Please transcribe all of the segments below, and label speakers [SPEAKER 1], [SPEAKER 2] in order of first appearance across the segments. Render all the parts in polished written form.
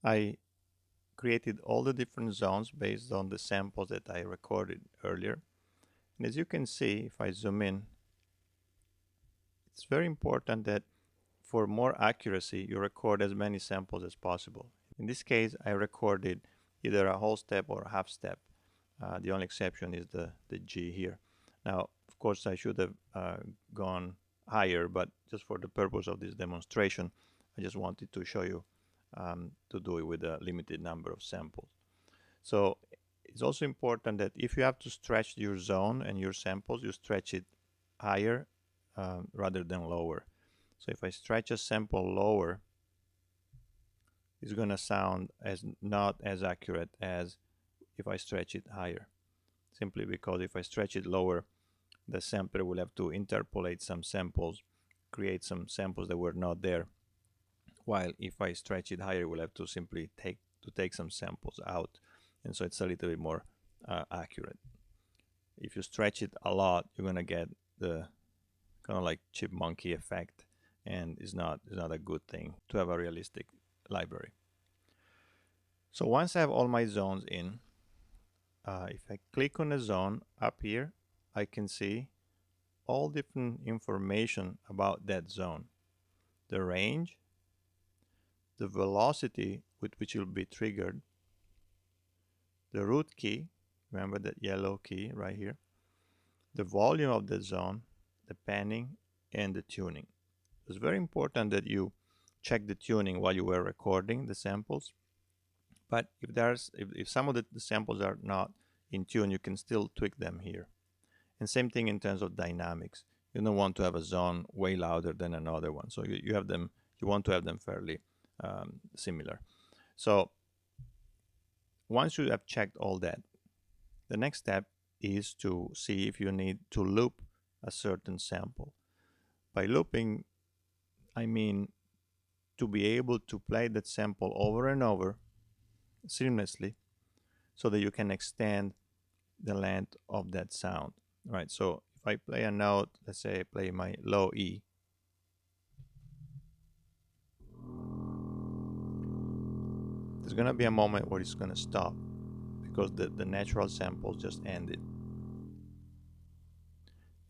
[SPEAKER 1] I created all the different zones based on the samples that I recorded earlier. And as you can see, if I zoom in, it's very important that for more accuracy, you record as many samples as possible. In this case, I recorded either a whole step or a half step. The only exception is the G here. Now, of course, I should have gone higher, but just for the purpose of this demonstration, I just wanted to show you to do it with a limited number of samples. So it's also important that if you have to stretch your zone and your samples, you stretch it higher rather than lower. So if I stretch a sample lower, it's going to sound as not as accurate as if I stretch it higher. Simply because if I stretch it lower, the sampler will have to interpolate some samples, create some samples that were not there. While if I stretch it higher, we'll have to simply take some samples out, and so it's a little bit more accurate. If you stretch it a lot, you're gonna get the kind of like chipmunky effect, and it's not a good thing to have a realistic library. So once I have all my zones in, if I click on a zone up here, I can see all different information about that zone. The range, the velocity with which it will be triggered, the root key, remember that yellow key right here, the volume of the zone, the panning, and the tuning. It's very important that you check the tuning while you were recording the samples. But if some of the samples are not in tune, you can still tweak them here. And same thing in terms of dynamics. You don't want to have a zone way louder than another one. So you want to have them fairly similar. So once you have checked all that, the next step is to see if you need to loop a certain sample. By looping, I mean to be able to play that sample over and over seamlessly so that you can extend the length of that sound. Right, so if I play a note, let's say I play my low E, there's gonna be a moment where it's gonna stop because the natural sample just ended.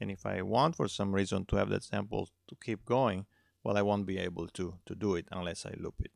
[SPEAKER 1] And if I want for some reason to have that sample to keep going, well, I won't be able to do it unless I loop it.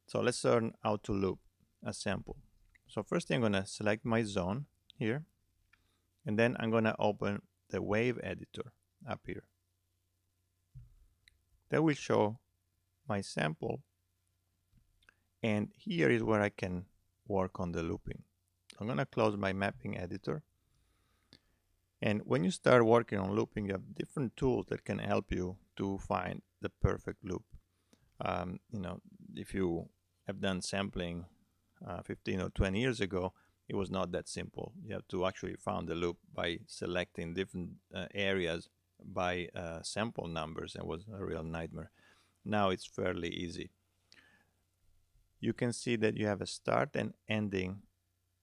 [SPEAKER 1] So let's learn how to loop a sample. So first thing, I'm gonna select my zone here, and then I'm gonna open the wave editor up here. That will show my sample, and here is where I can work on the looping. I'm gonna close my mapping editor. And when you start working on looping, you have different tools that can help you to find the perfect loop. If you have done sampling 15 or 20 years ago, it was not that simple. You have to actually find the loop by selecting different areas by sample numbers, and it was a real nightmare. Now it's fairly easy. You can see that you have a start and ending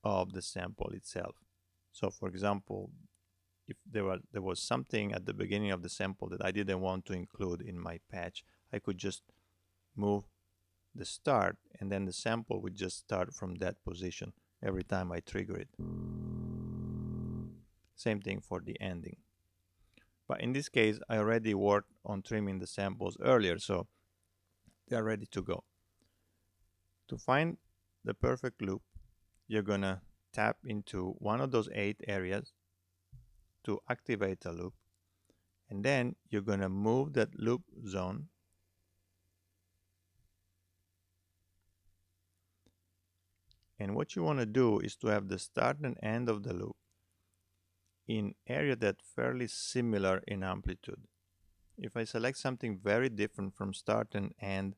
[SPEAKER 1] of the sample itself. So for example, if there was something at the beginning of the sample that I didn't want to include in my patch, I could just move the start, and then the sample would just start from that position every time I trigger it. Same thing for the ending. But in this case, I already worked on trimming the samples earlier, so they are ready to go. To find the perfect loop, you're gonna tap into one of those 8 areas to activate a loop, and then you're gonna move that loop zone and what you want to do is to have the start and end of the loop in area that fairly similar in amplitude. If I select something very different from start and end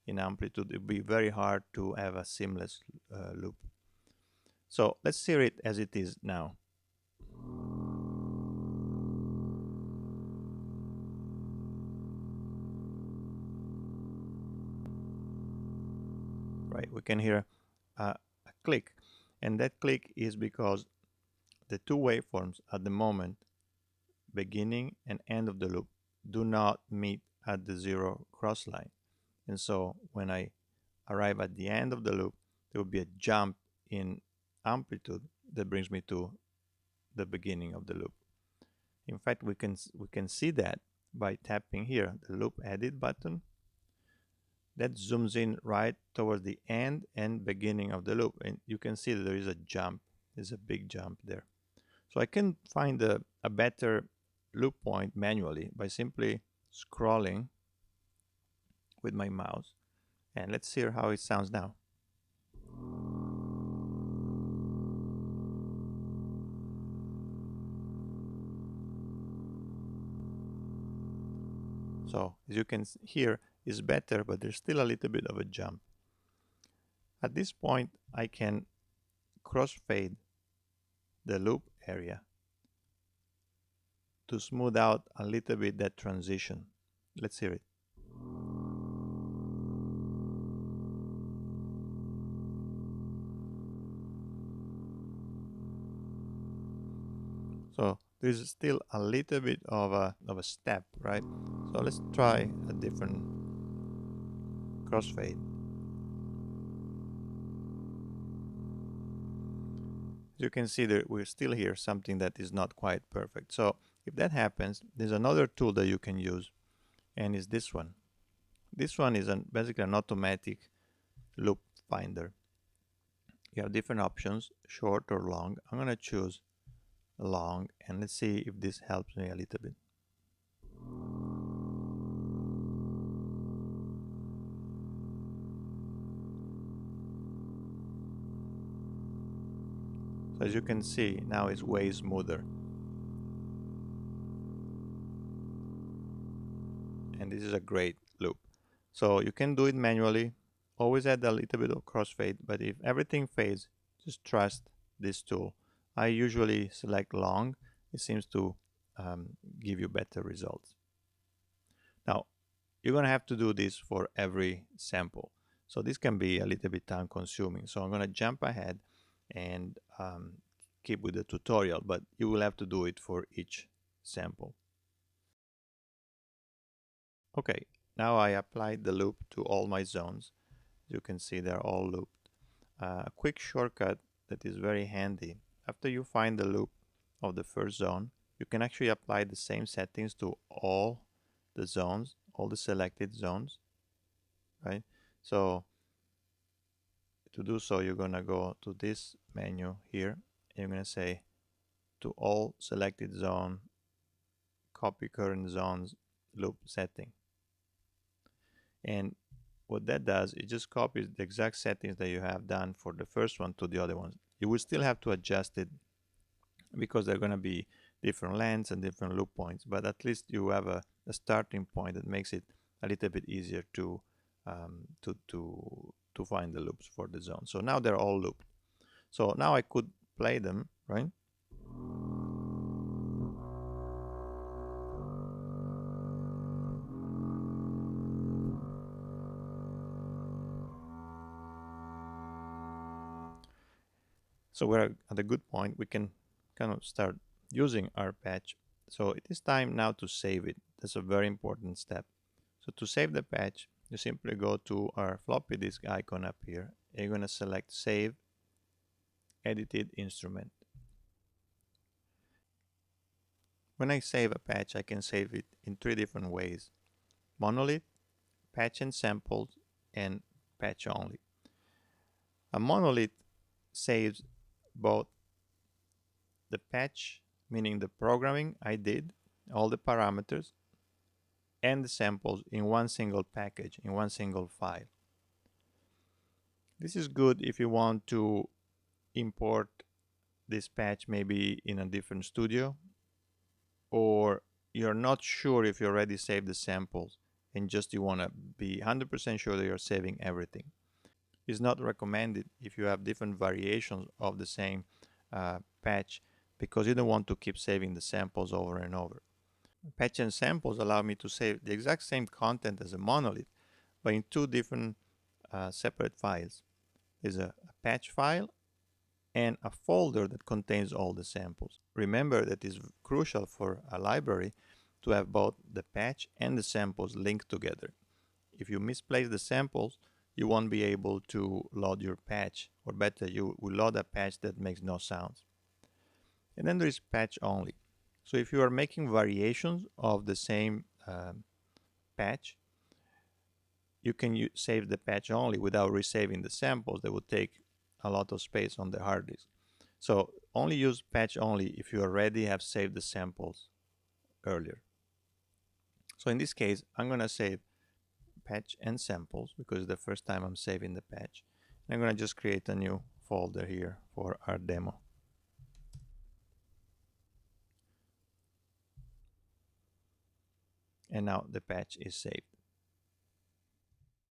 [SPEAKER 1] in amplitude, it will be very hard to have a seamless loop. So let's hear it as it is now. Right, we can hear a click, and that click is because the two waveforms at the moment, beginning and end of the loop, do not meet at the zero cross line. And so when I arrive at the end of the loop, there will be a jump in amplitude that brings me to the beginning of the loop. In fact, we can see that by tapping here, the loop edit button. That zooms in right towards the end and beginning of the loop, and you can see that there is a jump. There's a big jump there. So I can find a better loop point manually by simply scrolling with my mouse. And let's hear how it sounds now. So as you can hear, it's better, but there's still a little bit of a jump. At this point, I can crossfade the loop area to smooth out a little bit that transition. Let's hear it. So there's still a little bit of a step, right? So let's try a different crossfade. As you can see, that we're still here something that is not quite perfect. So if that happens, there's another tool that you can use, and it's this one. This one is basically an automatic loop finder. You have different options, short or long. I'm going to choose long, and let's see if this helps me a little bit. So as you can see, now it's way smoother. And this is a great loop. So you can do it manually. Always add a little bit of crossfade, but if everything fades, just trust this tool. I usually select long. It seems to give you better results. Now, you're going to have to do this for every sample. So this can be a little bit time consuming. So I'm going to jump ahead and keep with the tutorial, but you will have to do it for each sample. Okay, now I applied the loop to all my zones. You can see they're all looped. A quick shortcut that is very handy. After you find the loop of the first zone, you can actually apply the same settings to all the zones, all the selected zones, right? So to do so, you're going to go to this menu here, and you're going to say to all selected zone, copy current zones loop setting. And what that does, it just copies the exact settings that you have done for the first one to the other ones. You will still have to adjust it because they're going to be different lengths and different loop points, but at least you have a starting point that makes it a little bit easier to find the loops for the zone. So now they're all looped. So now I could play them, right? So we're at a good point. We can kind of start using our patch. So it is time now to save it. That's a very important step. So to save the patch, you simply go to our floppy disk icon up here. You're going to select Save, Edited Instrument. When I save a patch, I can save it in 3 different ways: monolith, patch and samples, and patch only. A monolith saves both the patch, meaning the programming I did, all the parameters, and the samples in one single package, in one single file. This is good if you want to import this patch maybe in a different studio, or you're not sure if you already saved the samples and just you want to be 100% sure that you're saving everything. It's not recommended if you have different variations of the same patch, because you don't want to keep saving the samples over and over. Patch and samples allow me to save the exact same content as a monolith, but in 2 different separate files. There's a patch file and a folder that contains all the samples. Remember that it's crucial for a library to have both the patch and the samples linked together. If you misplace the samples, you won't be able to load your patch, or better, you will load a patch that makes no sounds. And then there is patch only. So if you are making variations of the same patch, you can save the patch only without resaving the samples. That would take a lot of space on the hard disk. So only use patch only if you already have saved the samples earlier. So in this case, I'm going to save patch and samples because it's the first time I'm saving the patch. And I'm going to just create a new folder here for our demo. And now the patch is saved.